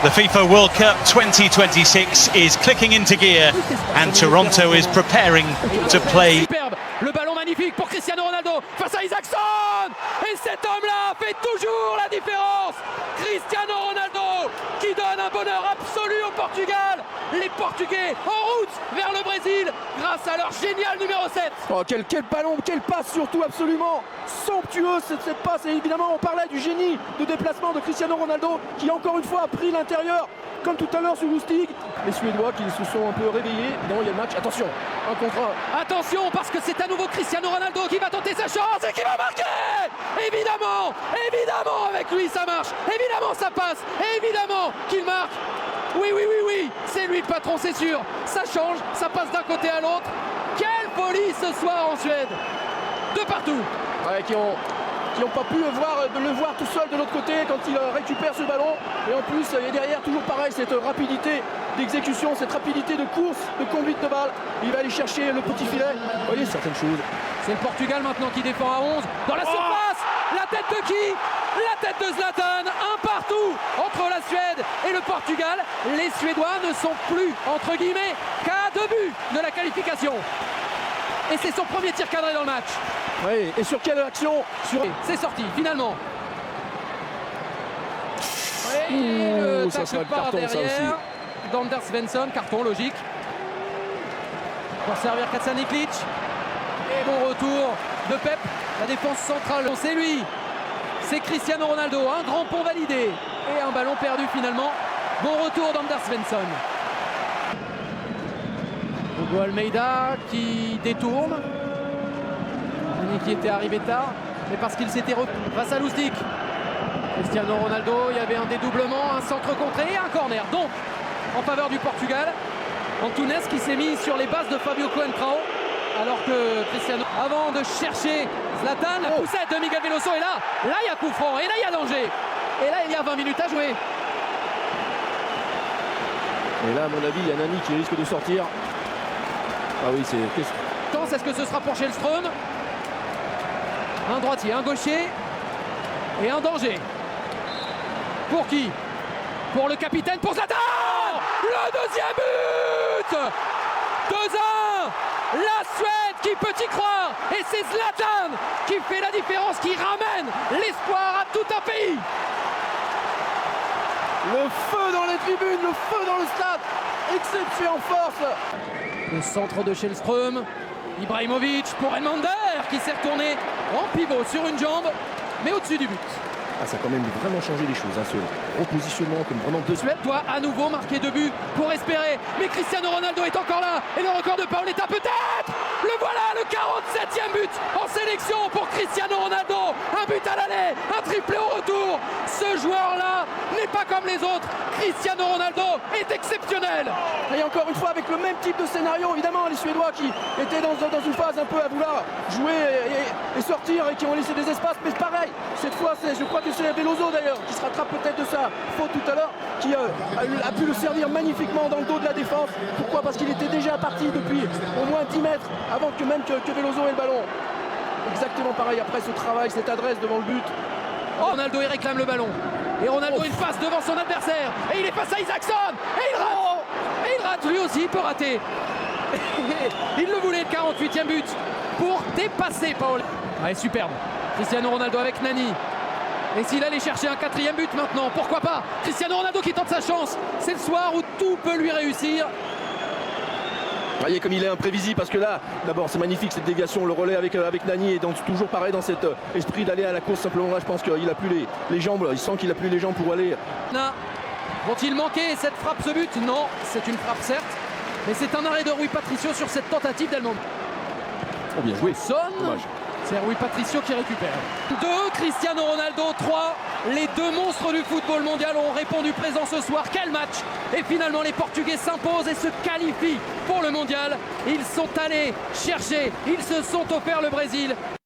The FIFA World Cup 2026 is clicking into gear and Toronto is preparing to play. Superbe, le ballon magnifique pour Cristiano Ronaldo face à Isaacson. Et cet homme-là fait toujours la différence. Cristiano Ronaldo qui donne un bonheur absolu au Portugal. Les Portugais en route vers le Brésil grâce à leur génial numéro 7. Oh, quel ballon, quelle passe surtout absolument somptueuse cette passe. Et évidemment on parlait du génie de déplacement de Cristiano Ronaldo qui encore une fois a pris l'intérieur comme tout à l'heure sur Lustig. Les Suédois qui se sont un peu réveillés. Non, il y a le match, attention, un contre un. Attention parce que c'est à nouveau Cristiano Ronaldo qui va tenter sa chance et qui va marquer. Évidemment, évidemment avec lui ça marche. Évidemment ça passe, évidemment qu'il marque. Oui, c'est lui le patron, c'est sûr. Ça change, ça passe d'un côté à l'autre. Quelle folie ce soir en Suède. De partout. Ouais, qui ont pas pu le voir tout seul de l'autre côté quand il récupère ce ballon. Et en plus, il y a derrière toujours pareil, cette rapidité d'exécution, cette rapidité de course, de conduite de balle. Il va aller chercher le petit filet. Vous voyez certaines choses. C'est le Portugal maintenant qui défend à 11. Dans la surface, la tête de qui? La tête de Zlatan. Un partout entre la Suède et le Portugal. Les Suédois ne sont plus, entre guillemets, qu'à 2 buts de la qualification. Et c'est son premier tir cadré dans le match. Oui, et sur quelle action? C'est sorti, finalement. Ouh, ça sera le carton, derrière. ça aussi. D'Anders Svensson, carton logique. Pour servir Kacaniklic. Et bon retour de Pep, la défense centrale. C'est lui, c'est Cristiano Ronaldo. Un grand pont validé et un ballon perdu finalement. Bon retour d'Anders Svensson. Hugo Almeida qui détourne. Qui était arrivé tard, mais parce qu'il s'était face à Lustig. Cristiano Ronaldo, il y avait un dédoublement, un centre contré et un corner. Donc, en faveur du Portugal, Antunes qui s'est mis sur les bases de Fabio Coentrão, alors que Cristiano, avant de chercher Zlatan, la poussette de Miguel Veloso, et là il y a coup franc, et là il y a danger. Et là il y a 20 minutes à jouer. Et là, à mon avis, il y a Nani qui risque de sortir. Ah oui, c'est... Est-ce que ce sera pour Källström? Un droitier, un gaucher et un danger. Pour qui? Pour le capitaine, pour Zlatan. Le deuxième but. 2-1. La Suède qui peut y croire. Et c'est Zlatan qui fait la différence, qui ramène l'espoir à tout un pays. Le feu dans les tribunes, le feu dans le stade. Exception en force. Le centre de Källström. Ibrahimovic pour Elmander qui s'est retourné en pivot sur une jambe, mais au-dessus du but. Ah, ça a quand même vraiment changé les choses, hein, ce repositionnement comme vraiment deux. Suède doit à nouveau marquer 2 buts pour espérer, mais Cristiano Ronaldo est encore là, et le record de Paoletta peut-être. Le voilà, le 47e but en sélection pour Cristiano Ronaldo. Un but à l'aller, un triplé au retour. Ce joueur-là n'est pas comme les autres. Cristiano Ronaldo est exceptionnel. Et encore une fois avec le même type de scénario, évidemment les Suédois qui étaient dans une phase un peu à vouloir jouer et sortir et qui ont laissé des espaces, mais pareil, cette fois je crois que c'est Veloso d'ailleurs qui se rattrape peut-être de sa faute tout à l'heure, qui a pu le servir magnifiquement dans le dos de la défense. Pourquoi? Parce qu'il était déjà parti depuis au moins 10 mètres avant que Veloso ait le ballon. Exactement pareil après ce travail, cette adresse devant le but. Oh, Ronaldo il réclame le ballon. Et Ronaldo il passe devant son adversaire. Et il est face à Isaacson. Et il rate. Et il rate lui aussi, il peut rater. Il le voulait, le 48e but. Pour dépasser Paul. Ouais, superbe. Cristiano Ronaldo avec Nani. Et s'il allait chercher un 4e but maintenant, pourquoi pas? Cristiano Ronaldo qui tente sa chance. C'est le soir où tout peut lui réussir. Vous voyez comme il est imprévisible parce que là, d'abord c'est magnifique cette déviation, le relais avec Nani et donc toujours pareil dans cet esprit d'aller à la course simplement. Là je pense qu'il a plus les jambes, il sent qu'il a plus les jambes pour aller. Vont-ils manquer cette frappe, ce but? Non, c'est une frappe certes, mais c'est un arrêt de Rui Patricio sur cette tentative d'Elmander. Oh bien joué. Dommage. C'est Rui Patricio qui récupère. 2, Cristiano Ronaldo, 3. Les deux monstres du football mondial ont répondu présent ce soir. Quel match! Et finalement les Portugais s'imposent et se qualifient pour le mondial. Ils sont allés chercher, ils se sont offerts le Brésil.